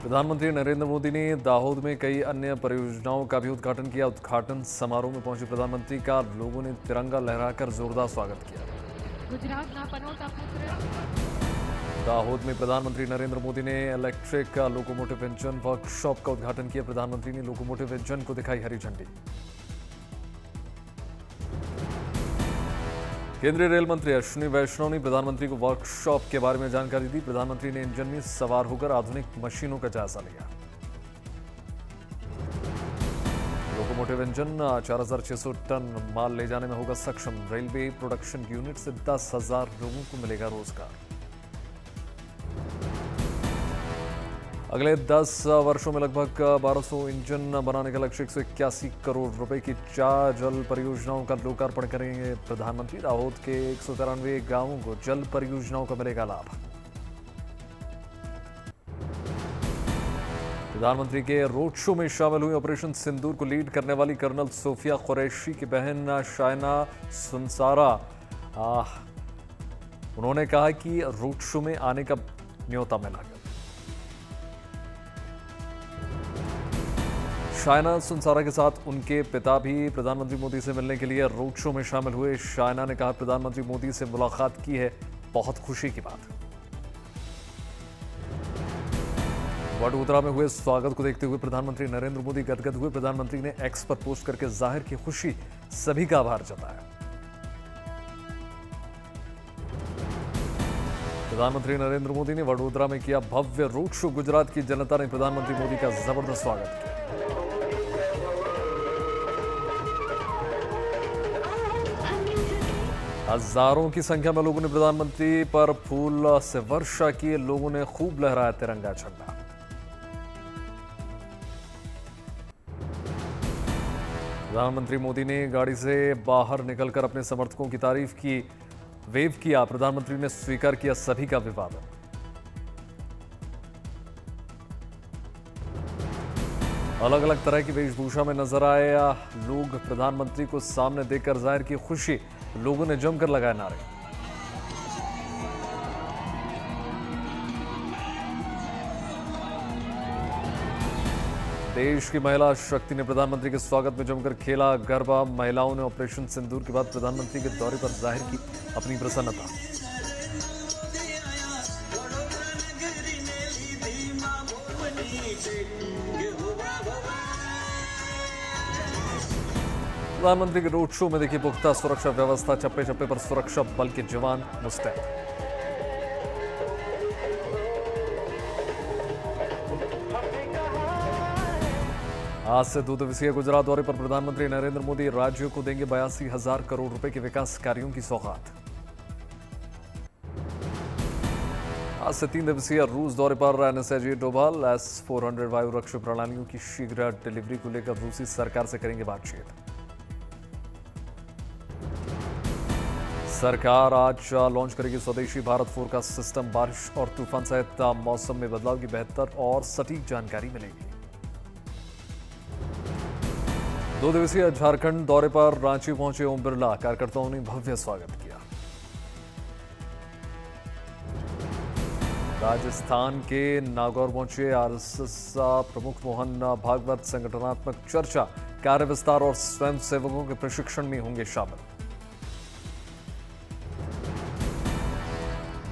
प्रधानमंत्री नरेंद्र मोदी ने दाहोद में कई अन्य परियोजनाओं का भी उद्घाटन किया। उद्घाटन समारोह में पहुंचे प्रधानमंत्री का लोगों ने तिरंगा लहराकर जोरदार स्वागत किया। दाहोद में प्रधानमंत्री नरेंद्र मोदी ने इलेक्ट्रिक लोकोमोटिव इंजन वर्कशॉप का उद्घाटन किया। प्रधानमंत्री ने लोकोमोटिव इंजन को दिखाई हरी झंडी। केंद्रीय रेल मंत्री अश्विनी वैष्णव ने प्रधानमंत्री को वर्कशॉप के बारे में जानकारी दी। प्रधानमंत्री ने इंजन में सवार होकर आधुनिक मशीनों का जायजा लिया। लोकोमोटिव इंजन 4,600 टन माल ले जाने में होगा सक्षम। रेलवे प्रोडक्शन यूनिट से 10,000 लोगों को मिलेगा रोजगार। अगले 10 वर्षों में लगभग 1200 इंजन बनाने का लक्ष्य। 181 करोड़ रुपए की 4 जल परियोजनाओं का लोकार्पण करेंगे प्रधानमंत्री। दाहोद के 193 गांवों को जल परियोजनाओं का मिलेगा लाभ। प्रधानमंत्री के रोड शो में शामिल हुई ऑपरेशन सिंदूर को लीड करने वाली कर्नल सोफिया कुरैशी की बहन शायना सुनसारा। उन्होंने कहा कि रोड शो में आने का न्योता मिला। शायना सुनसारा के साथ उनके पिता भी प्रधानमंत्री मोदी से मिलने के लिए रोड शो में शामिल हुए। शायना ने कहा, प्रधानमंत्री मोदी से मुलाकात की है, बहुत खुशी की बात। वडोदरा में हुए स्वागत को देखते हुए प्रधानमंत्री नरेंद्र मोदी गदगद हुए। प्रधानमंत्री ने एक्स पर पोस्ट करके जाहिर की खुशी, सभी का आभार जताया। प्रधानमंत्री नरेंद्र मोदी ने वडोदरा में किया भव्य रोड शो। गुजरात की जनता ने प्रधानमंत्री मोदी का जबरदस्त स्वागत किया। हजारों की संख्या में लोगों ने प्रधानमंत्री पर फूल से वर्षा की। लोगों ने खूब लहराया तिरंगा झंडा। प्रधानमंत्री मोदी ने गाड़ी से बाहर निकलकर अपने समर्थकों की तारीफ की, वेव किया। प्रधानमंत्री ने स्वीकार किया सभी का अभिवादन। अलग अलग तरह की वेशभूषा में नजर आए लोग। प्रधानमंत्री को सामने देखकर जाहिर की खुशी। लोगों ने जमकर लगाए नारे। देश की महिला शक्ति ने प्रधानमंत्री के स्वागत में जमकर खेला गरबा। महिलाओं ने ऑपरेशन सिंदूर के बाद प्रधानमंत्री के दौरे पर जाहिर की अपनी प्रसन्नता। प्रधानमंत्री के रोड शो में देखिए पुख्ता सुरक्षा व्यवस्था। चप्पे चप्पे पर सुरक्षा बल के जवान मुस्तैद। आज से 2 दिवसीय गुजरात दौरे पर प्रधानमंत्री नरेंद्र मोदी राज्यों को देंगे 82,000 करोड़ रुपए के विकास कार्यों की सौगात। आज से 3 दिवसीय रूस दौरे पर एनएसएजी डोभाल S-400 वायु रक्षक प्रणालियों की शीघ्र डिलीवरी को लेकर रूसी सरकार से करेंगे बातचीत। सरकार आज लॉन्च करेगी स्वदेशी भारत फोरकास्ट सिस्टम। बारिश और तूफान सहित मौसम में बदलाव की बेहतर और सटीक जानकारी मिलेगी। 2 दिवसीय झारखंड दौरे पर रांची पहुंचे ओम बिरला। कार्यकर्ताओं ने भव्य स्वागत किया। राजस्थान के नागौर पहुंचे आरएसएस प्रमुख मोहन भागवत। संगठनात्मक चर्चा, कार्य विस्तार और स्वयंसेवकों के प्रशिक्षण में होंगे शामिल।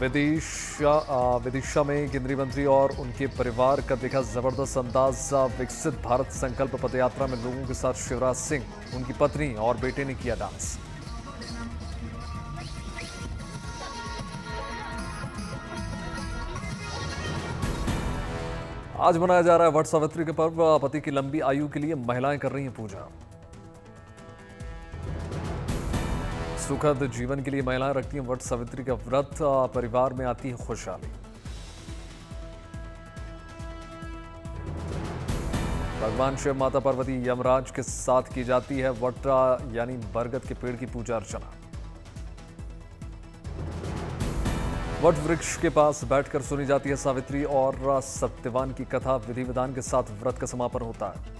विदिशा में केंद्रीय मंत्री और उनके परिवार का देखा जबरदस्त अंदाज। विकसित भारत संकल्प पदयात्रा में लोगों के साथ शिवराज सिंह, उनकी पत्नी और बेटे ने किया डांस। आज मनाया जा रहा है वट सावित्री का पर्व। पति की लंबी आयु के लिए महिलाएं कर रही हैं पूजा। सुखद जीवन के लिए महिलाएं रखती हैं वट सावित्री का व्रत। परिवार में आती है खुशहाली। भगवान शिव, माता पार्वती, यमराज के साथ की जाती है वट यानी बरगद के पेड़ की पूजा अर्चना। वट वृक्ष के पास बैठकर सुनी जाती है सावित्री और सत्यवान की कथा। विधि विधान के साथ व्रत का समापन होता है।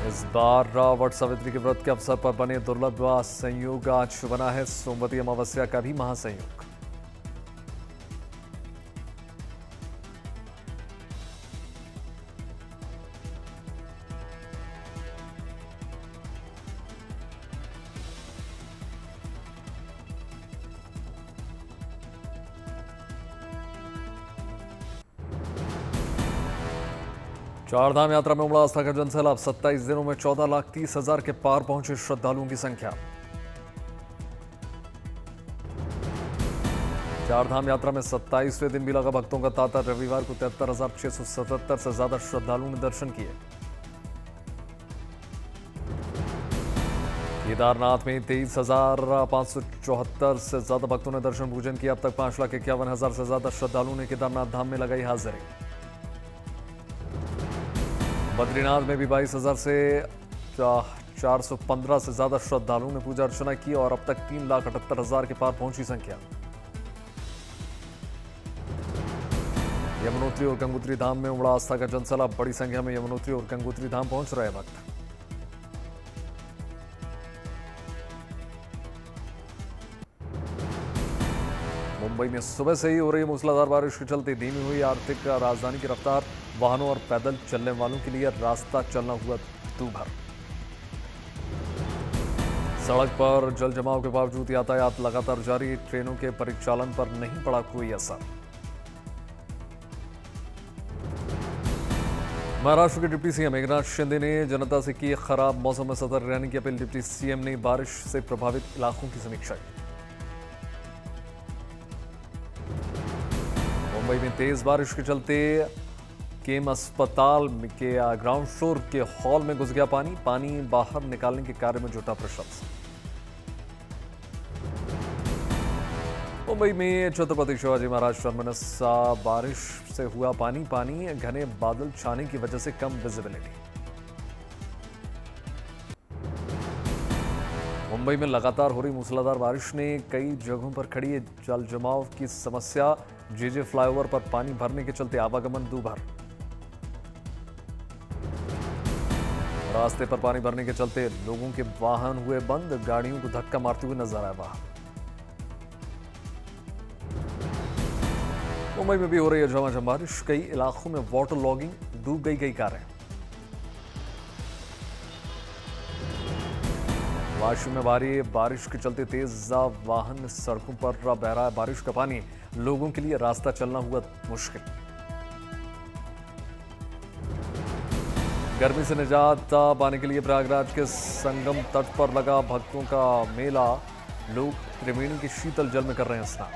इस बार वट सावित्री के व्रत के अवसर पर बने दुर्लभ संयोग आज बना है सोमवती अमावस्या का भी महासंयोग। चारधाम यात्रा में उमड़ा आस्था का जनसैलाब। 27 दिनों में 14,30,000 के पार पहुंचे श्रद्धालुओं की संख्या। चारधाम यात्रा में 27वें दिन भी लगा भक्तों का तांता। रविवार को 73,677 से ज्यादा श्रद्धालुओं ने दर्शन किए। केदारनाथ में 23,574 से ज्यादा भक्तों ने दर्शन पूजन किया। अब तक 5,51,000 से ज्यादा श्रद्धालुओं ने केदारनाथ धाम में लगाई हाजिरी। बद्रीनाथ में भी 22,000 से 415 से ज्यादा श्रद्धालुओं ने पूजा अर्चना की और अब तक 3,78,000 के पार पहुंची संख्या। यमुनोत्री और गंगोत्री धाम में उमड़ा आस्था का जनसैलाब। बड़ी संख्या में यमुनोत्री और गंगोत्री धाम पहुंच रहे भक्त। मुंबई में सुबह से ही हो रही मूसलाधार बारिश के चलते धीमी हुई आर्थिक राजधानी की रफ्तार। वाहनों और पैदल चलने वालों के लिए रास्ता चलना हुआ दूभर। सड़क पर जल जमाव के बावजूद यातायात लगातार जारी। ट्रेनों के परिचालन पर नहीं पड़ा कोई असर। महाराष्ट्र के डिप्टी सीएम एकनाथ शिंदे ने जनता से की खराब मौसम में सतर्क रहने की अपील। डिप्टी सीएम ने बारिश से प्रभावित इलाकों की समीक्षा की। मुंबई में तेज बारिश के चलते केम अस्पताल के ग्राउंड फ्लोर के हॉल में घुस गया पानी। पानी बाहर निकालने के कार्य में जुटा प्रशासन। मुंबई में छत्रपति शिवाजी महाराज टर्मिनस बारिश से हुआ पानी। घने बादल छाने की वजह से कम विजिबिलिटी। मुंबई में लगातार हो रही मूसलाधार बारिश ने कई जगहों पर खड़ी जल जमाव की समस्या। जेजे फ्लाईओवर पर पानी भरने के चलते आवागमन दूभर। रास्ते पर पानी भरने के चलते लोगों के वाहन हुए बंद। गाड़ियों को धक्का मारते हुए नजर आए वाहन। मुंबई में भी हो रही है झमाझम बारिश। कई इलाकों में वाटर लॉगिंग। डूब गई कई कारें। वाशी में भारी बारिश के चलते तेज वाहन सड़कों पर बह रहा है। बारिश का पानी लोगों के लिए रास्ता चलना हुआ मुश्किल। गर्मी से निजात पाने के लिए प्रयागराज के संगम तट पर लगा भक्तों का मेला। लोग त्रिवेणी के शीतल जल में कर रहे हैं स्नान।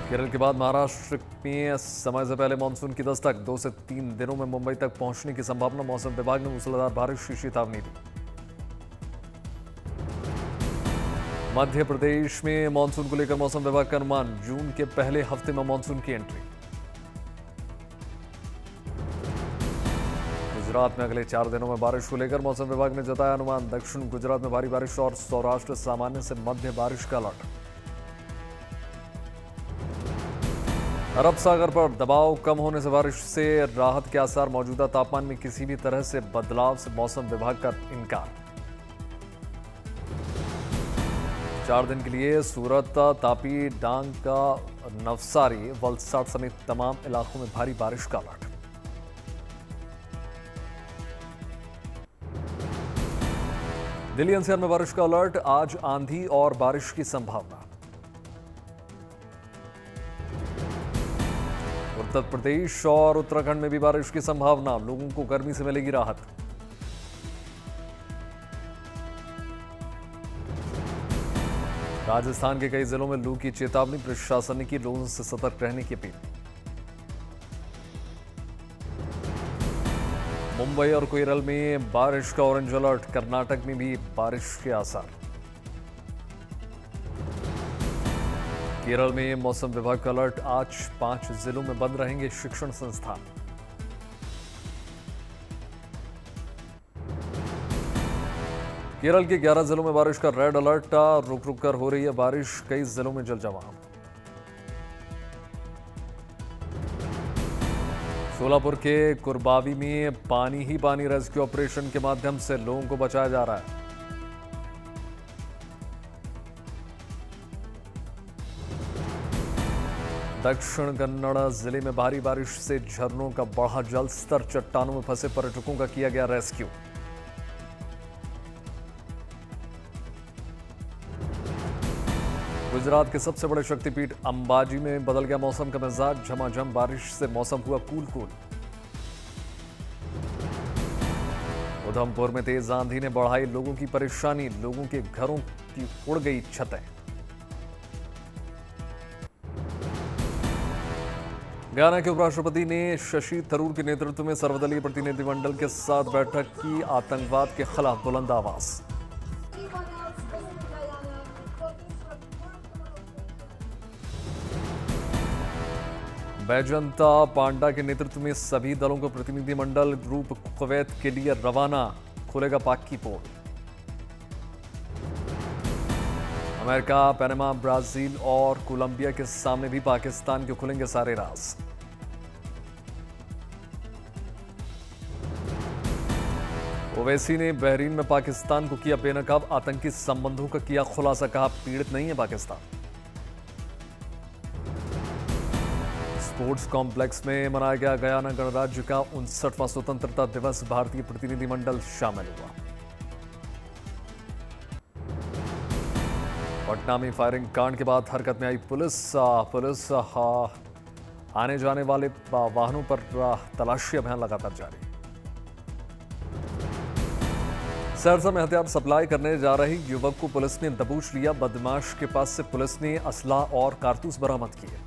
केरल के बाद महाराष्ट्र में समय से पहले मानसून की दस्तक। 2 से 3 दिनों में मुंबई तक पहुंचने की संभावना। मौसम विभाग ने मूसलाधार बारिश की चेतावनी दी। मध्य प्रदेश में मानसून को लेकर मौसम विभाग का अनुमान। जून के पहले हफ्ते में मानसून की एंट्री। गुजरात में अगले 4 दिनों में बारिश को लेकर मौसम विभाग ने जताया अनुमान। दक्षिण गुजरात में भारी बारिश और सौराष्ट्र सामान्य से मध्य बारिश का अलर्ट। अरब सागर पर दबाव कम होने से बारिश से राहत के आसार। मौजूदा तापमान में किसी भी तरह से बदलाव से मौसम विभाग का इनकार। 4 दिन के लिए सूरत, तापी, डांग, नवसारी, वलसाड समेत तमाम इलाकों में भारी बारिश का अलर्ट। दिल्ली एनसीआर में बारिश का अलर्ट। आज आंधी और बारिश की संभावना। उत्तर प्रदेश और उत्तराखंड में भी बारिश की संभावना। लोगों को गर्मी से मिलेगी राहत। राजस्थान के कई जिलों में लू की चेतावनी। प्रशासन ने की लोगों से सतर्क रहने की अपील। मुंबई और केरल में बारिश का ऑरेंज अलर्ट। कर्नाटक में भी बारिश के आसार। केरल में मौसम विभाग का अलर्ट। आज 5 जिलों में बंद रहेंगे शिक्षण संस्थान। केरल के 11 जिलों में बारिश का रेड अलर्ट। रुक रुक कर हो रही है बारिश। कई जिलों में जल जमाव। सोलापुर के कुरबावी में पानी ही पानी रेस्क्यू ऑपरेशन के माध्यम से लोगों को बचाया जा रहा है। दक्षिण कन्नड़ जिले में भारी बारिश से झरनों का बढ़ा जल स्तर। चट्टानों में फंसे पर्यटकों का किया गया रेस्क्यू। गुजरात के सबसे बड़े शक्तिपीठ अंबाजी में बदल गया मौसम का मिजाज। झमाझम बारिश से मौसम हुआ कूल कूल। उधमपुर में तेज आंधी ने बढ़ाई लोगों की परेशानी। लोगों के घरों की उड़ गई छतें। गयाना के उपराष्ट्रपति ने शशि थरूर के नेतृत्व में सर्वदलीय प्रतिनिधिमंडल के साथ बैठक की। आतंकवाद के खिलाफ बुलंद आवाज। बैजंता पांडा के नेतृत्व में सभी दलों को प्रतिनिधिमंडल ग्रुप कुवैत के लिए रवाना। खुलेगा पाक की पोल। अमेरिका, पनामा, ब्राजील और कोलंबिया के सामने भी पाकिस्तान के खुलेंगे सारे राज। ओवैसी ने बहरीन में पाकिस्तान को किया बेनकाब। आतंकी संबंधों का किया खुलासा। कहा पीड़ित नहीं है पाकिस्तान। स्पोर्ट्स कॉम्प्लेक्स में मनाया गया गयाना गणराज्य का 59वां स्वतंत्रता दिवस। भारतीय प्रतिनिधिमंडल शामिल हुआ। पटना में फायरिंग कांड के बाद हरकत में आई पुलिस। आने जाने वाले वाहनों पर तलाशी अभियान लगातार जारी। सहरसा में हथियार सप्लाई करने जा रहे युवक को पुलिस ने दबोच लिया। बदमाश के पास से पुलिस ने असला और कारतूस बरामद किए।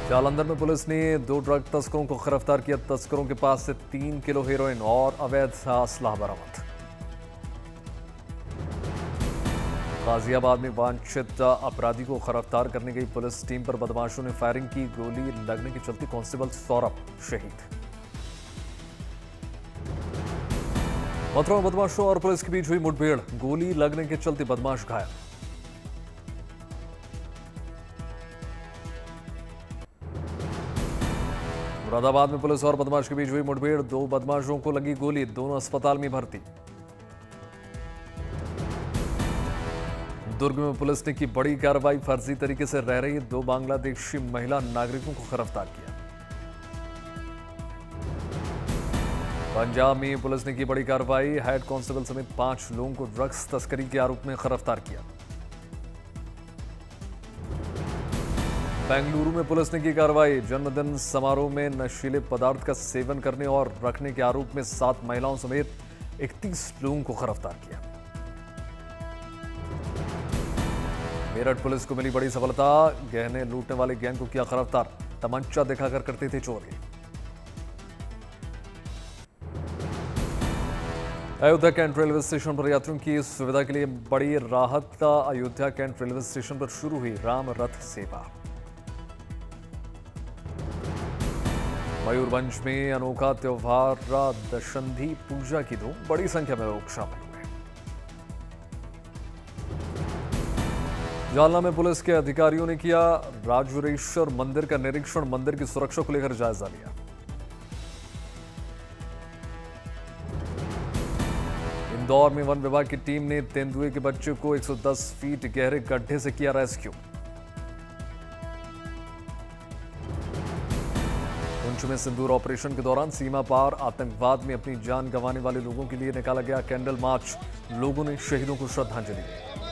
जालंधर में पुलिस ने 2 ड्रग तस्करों को गिरफ्तार किया। तस्करों के पास से 3 किलो हेरोइन और अवैध असला बरामद। गाजियाबाद में वांछित अपराधी को गिरफ्तार करने गई पुलिस टीम पर बदमाशों ने फायरिंग की। गोली लगने के चलते कांस्टेबल सौरभ शहीद। मथुरा में बदमाशों और पुलिस के बीच हुई मुठभेड़। गोली लगने के चलते बदमाश घायल। मुरादाबाद में पुलिस और बदमाश के बीच हुई मुठभेड़। 2 बदमाशों को लगी गोली। दोनों अस्पताल में भर्ती। दुर्ग में पुलिस ने की बड़ी कार्रवाई। फर्जी तरीके से रह रही 2 बांग्लादेशी महिला नागरिकों को गिरफ्तार किया। पंजाब में पुलिस ने की बड़ी कार्रवाई। हेड कांस्टेबल समेत 5 लोगों को ड्रग्स तस्करी के आरोप में गिरफ्तार किया। बेंगलुरु में पुलिस ने की कार्रवाई। जन्मदिन समारोह में नशीले पदार्थ का सेवन करने और रखने के आरोप में 7 महिलाओं समेत 31 लोगों को गिरफ्तार किया। मेरठ पुलिस को मिली बड़ी सफलता। गहने लूटने वाले गैंग को किया गिरफ्तार। तमंचा दिखाकर करते थे चोरी। अयोध्या कैंट रेलवे स्टेशन पर यात्रियों की सुविधा के लिए बड़ी राहत। अयोध्या कैंट रेलवे स्टेशन पर शुरू हुई राम रथ सेवा। मयूरभंज में अनोखा त्योहार दशंधी पूजा की धूम। बड़ी संख्या में लोग शामिल हुए। जालना में पुलिस के अधिकारियों ने किया राजूरेश्वर मंदिर का निरीक्षण। मंदिर की सुरक्षा को लेकर जायजा लिया। इंदौर में वन विभाग की टीम ने तेंदुए के बच्चे को 110 फीट गहरे गड्ढे से किया रेस्क्यू। पुंछ में सिंदूर ऑपरेशन के दौरान सीमा पार आतंकवाद में अपनी जान गंवाने वाले लोगों के लिए निकाला गया कैंडल मार्च। लोगों ने शहीदों को श्रद्धांजलि दी।